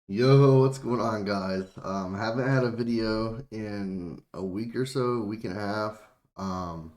Yo, what's going on, guys? Haven't had a video in a week or so, week and a half. Um,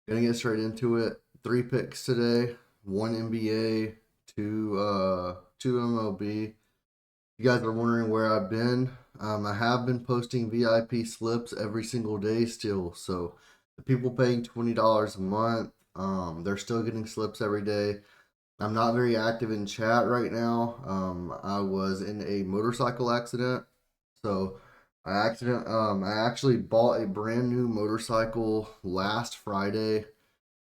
Gonna get straight into it. Three picks today, one NBA, two MLB. You guys are wondering where I've been. I have been posting VIP slips every single day still. So the people paying $20 a month, they're still getting slips every day. I'm not very active in chat right now. I was in a motorcycle accident, so I actually bought a brand new motorcycle last Friday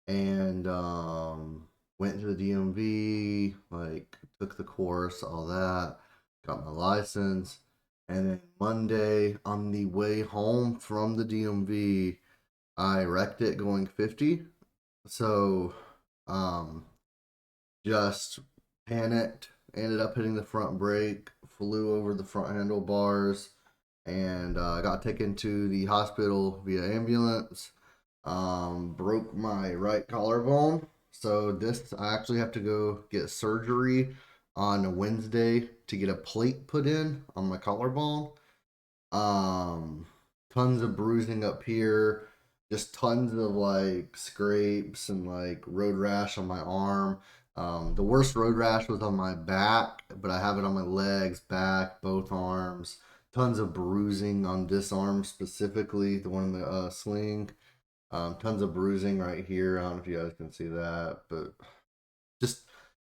and went to the DMV, like took the course, all that, got my license, and then Monday on the way home from the DMV, I wrecked it going 50. So, um, just panicked, ended up hitting the front brake, flew over the front handlebars, and got taken to the hospital via ambulance. Broke my right collarbone. So this I actually have to go get surgery on Wednesday to get a plate put in on my collarbone. Um, Tons of bruising up here, just tons of like scrapes and like road rash on my arm. The worst road rash was on my back, but I have it on my legs, back, both arms. Tons of bruising on this arm specifically, the one in the sling. Tons of bruising right here. I don't know if you guys can see that, but just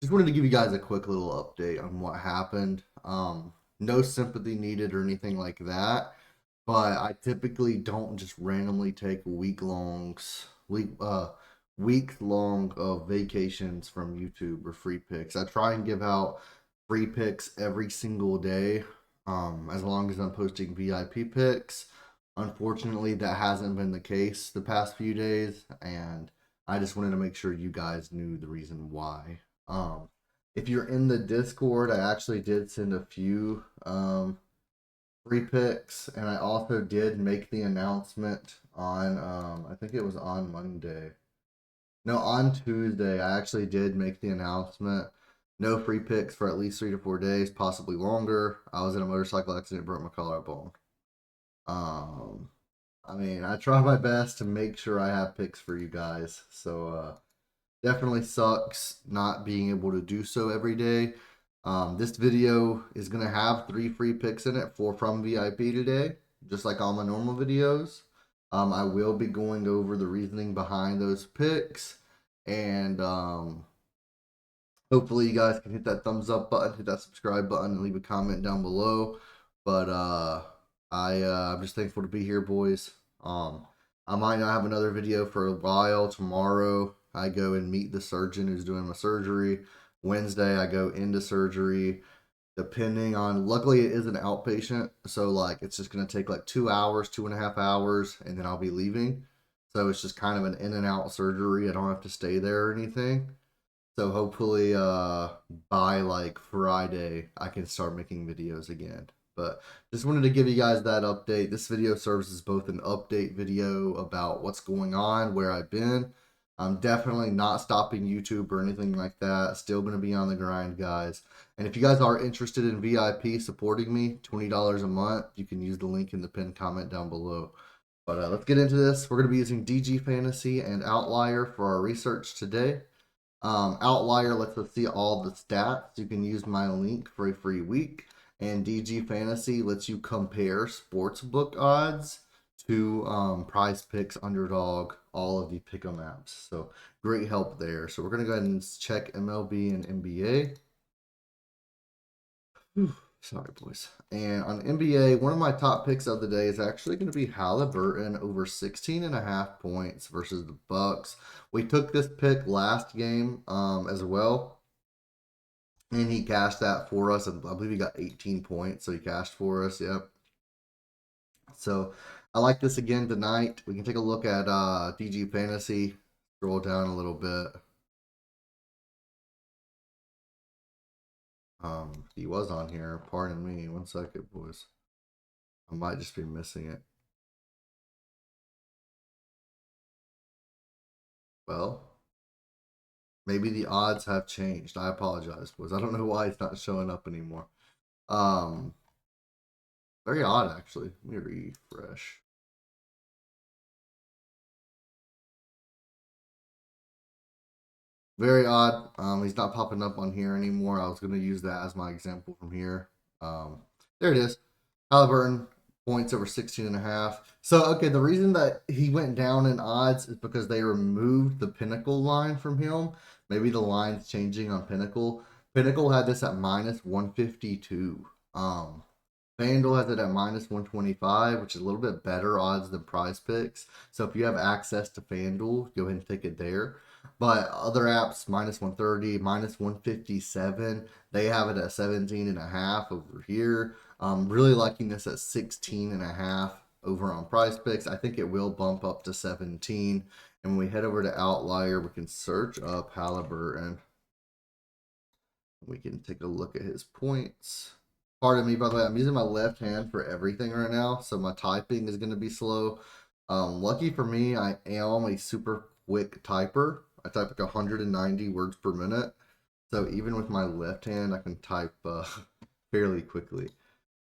just wanted to give you guys a quick little update on what happened. No sympathy needed or anything like that, but I typically don't just randomly take week long of vacations from YouTube or free picks. I try and give out free picks every single day, as long as I'm posting VIP picks. Unfortunately, that hasn't been the case the past few days, and I just wanted to make sure you guys knew the reason why. If you're in the Discord, I actually did send a few free picks, and I also did make the announcement on I think it was on Monday. No, on Tuesday, I actually did make the announcement. No free picks for at least 3 to 4 days, possibly longer. I was in a motorcycle accident, broke my collarbone. Um, I mean, I try my best to make sure I have picks for you guys. So definitely sucks not being able to do so every day. This video is gonna have 3 free picks in it, 4 from VIP today, just like all my normal videos. I will be going over the reasoning behind those picks, and hopefully you guys can hit that thumbs up button, hit that subscribe button, and leave a comment down below. But I'm just thankful to be here, boys. Um, I might not have another video for a while. Tomorrow I go and meet the surgeon who's doing my surgery. Wednesday I go into surgery. Depending on, luckily it is an outpatient, so like it's just gonna take like 2 hours, 2.5 hours, and then I'll be leaving. So it's just kind of an in and out surgery. I don't have to stay there or anything. So hopefully by like Friday I can start making videos again. But just wanted to give you guys that update. This video serves as both an update video about what's going on, where I've been. I'm definitely not stopping YouTube or anything like that. Still going to be on the grind, guys. And if you guys are interested in VIP supporting me, $20 a month, you can use the link in the pinned comment down below. But let's get into this. We're going to be using DG Fantasy and Outlier for our research today. Outlier lets us see all the stats. You can use my link for a free week. And DG Fantasy lets you compare sportsbook odds to Prizepicks, UnderDog, all of the pick'em apps. So great help there. So we're gonna go ahead and check MLB and NBA. Sorry, boys. And on NBA, one of my top picks of the day is actually going to be Halliburton over 16.5 points versus the Bucks. We took this pick last game as well, and he cashed that for us. I believe he got 18 points, so he cashed for us. Yep. So I like this again tonight. We can take a look at DG Fantasy. Scroll down a little bit. He was on here. Pardon me. 1 second, boys. I might just be missing it. Well, maybe the odds have changed. I apologize, boys. I don't know why it's not showing up anymore. Very odd actually. Let me refresh. Very odd. He's not popping up on here anymore. I was going to use that as my example from here. There it is. Halliburton points over 16.5. So, okay, the reason that he went down in odds is because they removed the Pinnacle line from him. Maybe the line's changing on Pinnacle. Pinnacle had this at minus 152. FanDuel has it at minus 125, which is a little bit better odds than Prizepicks. So if you have access to FanDuel, go ahead and take it there. But other apps, minus 130, minus 157, they have it at 17.5 over here. Really liking this at 16.5 over on Prizepicks. I think it will bump up to 17. And when we head over to Outlier, we can search up Halliburton. We can take a look at his points. Pardon me, by the way, I'm using my left hand for everything right now, so my typing is going to be slow. Lucky for me, I am a super quick typer. I type like 190 words per minute. So even with my left hand, I can type fairly quickly.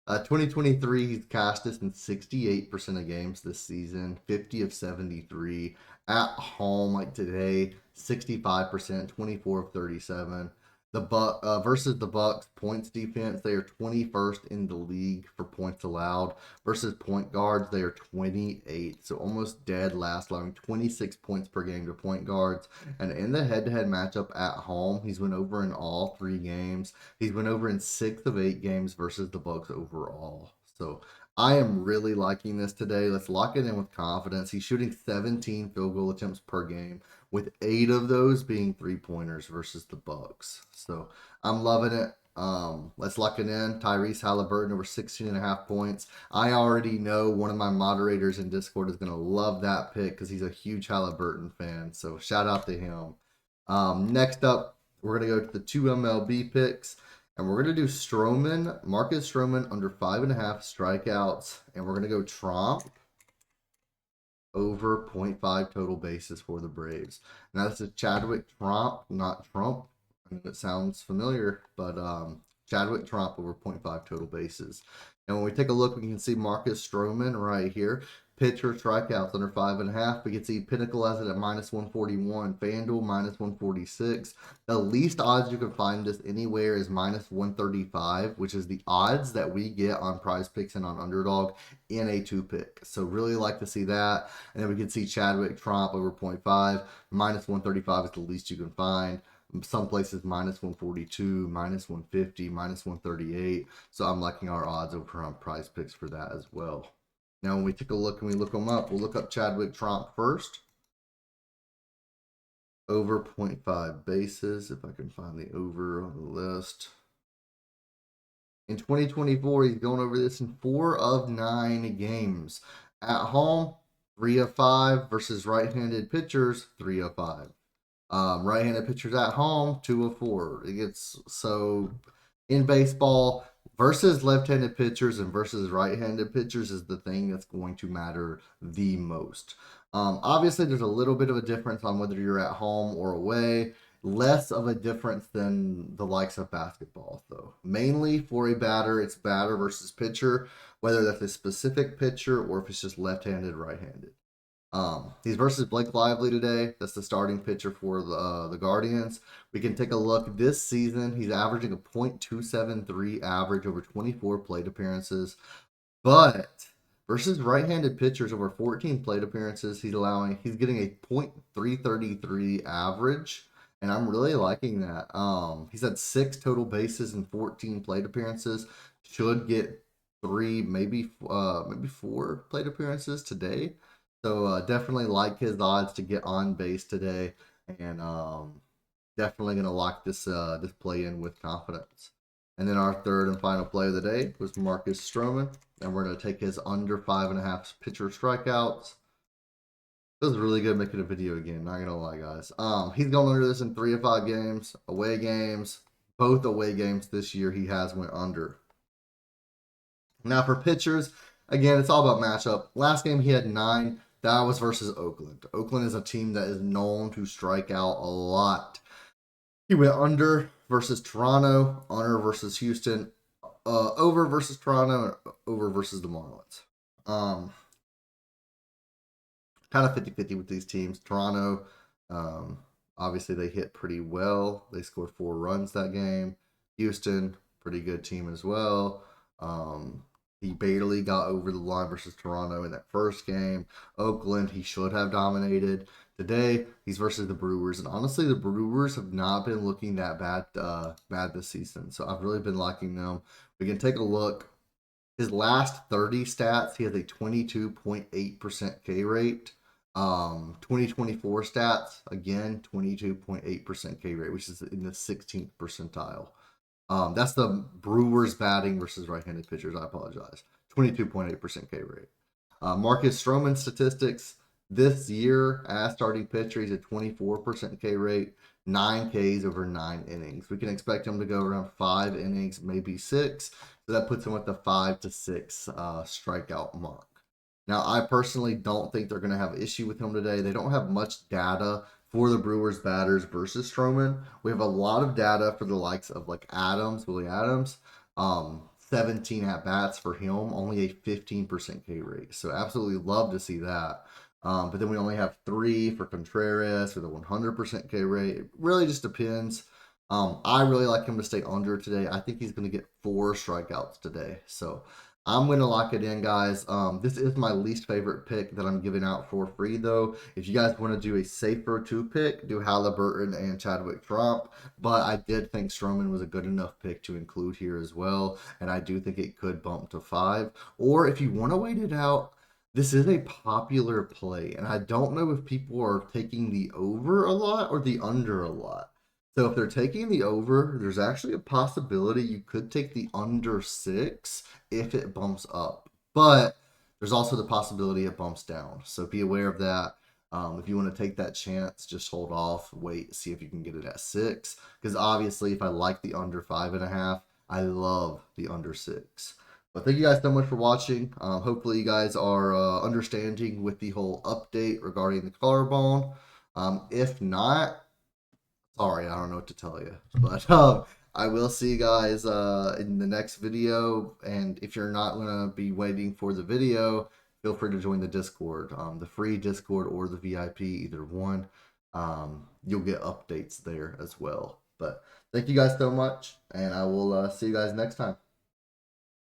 2023, he's cast this in 68% of games this season, 50 of 73. At home, like today, 65%, 24 of 37. The versus the Bucks points defense, they are 21st in the league for points allowed. Versus point guards, they are 28, so almost dead last, allowing 26 points per game to point guards. And in the head-to-head matchup at home, he's went over in all 3 games. He's went over in 6 of 8 games versus the Bucks overall. So I am really liking this today. Let's lock it in with confidence. He's shooting 17 field goal attempts per game, with 8 of those being 3-pointers versus the Bucks. So I'm loving it. Let's lock it in. Tyrese Halliburton over 16.5 points. I already know one of my moderators in Discord is going to love that pick because he's a huge Halliburton fan. So shout out to him. Next up, we're going to go to the 2 MLB picks. And we're going to do Stroman, Marcus Stroman under 5.5 strikeouts. And we're going to go Trump over 0.5 total bases for the Braves. Now this is Chadwick Trump, not Trump. I know it sounds familiar, but Chadwick Trump over 0.5 total bases. And when we take a look, we can see Marcus Stroman right here. Pitcher strikeouts under 5.5. We can see Pinnacle has it at minus 141. FanDuel minus 146. The least odds you can find this anywhere is minus 135, which is the odds that we get on Prizepicks and on UnderDog in a 2-pick. So really like to see that. And then we can see Chadwick Trump over 0.5. Minus 135 is the least you can find. Some places minus 142, minus 150, minus 138. So I'm liking our odds over on Prizepicks for that as well. Now, when we take a look and we look them up, we'll look up Chadwick Trump first. Over 0.5 bases, if I can find the over on the list. In 2024, he's going over this in 4 of 9 games. At home, 3 of 5 versus right-handed pitchers, 3 of 5. Right-handed pitchers at home, 2 of 4. It gets so in baseball, versus left-handed pitchers and versus right-handed pitchers is the thing that's going to matter the most. Obviously, there's a little bit of a difference on whether you're at home or away. Less of a difference than the likes of basketball, though. Mainly for a batter, it's batter versus pitcher, whether that's a specific pitcher or if it's just left-handed, right-handed. He's versus Blake Lively today. That's the starting pitcher for the Guardians. We can take a look. This season, he's averaging a .273 average over 24 plate appearances. But versus right-handed pitchers over 14 plate appearances, he's getting a .333 average. And I'm really liking that. He's had 6 total bases and 14 plate appearances. Should get 3, maybe 4 plate appearances today. So definitely like his odds to get on base today, and definitely gonna lock this this play in with confidence. And then our third and final play of the day was Marcus Stroman, and we're gonna take his under 5.5 pitcher strikeouts. It was really good making a video again. Not gonna lie, guys. He's going under this in 3 of 5 games, away games, both away games this year. He has went under. Now for pitchers, again, it's all about matchup. Last game he had 9. That was versus Oakland. Oakland is a team that is known to strike out a lot. He went under versus Toronto, under versus Houston, over versus Toronto and over versus the Marlins. Kind of 50-50 with these teams. Toronto, um, obviously they hit pretty well. They scored 4 runs that game. Houston, pretty good team as well. He barely got over the line versus Toronto in that first game. Oakland, he should have dominated. Today, he's versus the Brewers, and honestly, the Brewers have not been looking that bad this season. So I've really been liking them. We can take a look. His last 30 stats, he has a 22.8% K rate. 2024 stats, again, 22.8% K rate, which is in the 16th percentile. That's the Brewers batting versus right-handed pitchers. I apologize. 22.8% K rate. Marcus Stroman statistics this year as starting pitcher, he's a 24% K rate, 9 Ks over 9 innings. We can expect him to go around 5 innings, maybe 6. So that puts him at the 5 to 6 strikeout mark. Now, I personally don't think they're going to have issue with him today. They don't have much data for the Brewers batters versus Stroman. We have a lot of data for the likes of like Willie Adams. 17 at bats for him, only a 15% K rate. So absolutely love to see that. But then we only have 3 for Contreras with a 100% K rate. It really just depends. I really like him to stay under today. I think he's going to get 4 strikeouts today. So I'm going to lock it in, guys. This is my least favorite pick that I'm giving out for free, though. If you guys want to do a safer 2-pick, do Halliburton and Chadwick Trump. But I did think Stroman was a good enough pick to include here as well. And I do think it could bump to 5. Or if you want to wait it out, this is a popular play. And I don't know if people are taking the over a lot or the under a lot. So if they're taking the over, there's actually a possibility you could take the under 6 if it bumps up. But there's also the possibility it bumps down. So be aware of that. If you want to take that chance, just hold off, wait, see if you can get it at 6. Because obviously, if I like the under 5.5, I love the under 6. But thank you guys so much for watching. Hopefully, you guys are understanding with the whole update regarding the collarbone. If not, sorry, I don't know what to tell you. But I will see you guys in the next video. And if you're not going to be waiting for the video, feel free to join the Discord. The free Discord or the VIP, either one. You'll get updates there as well. But thank you guys so much. And I will see you guys next time.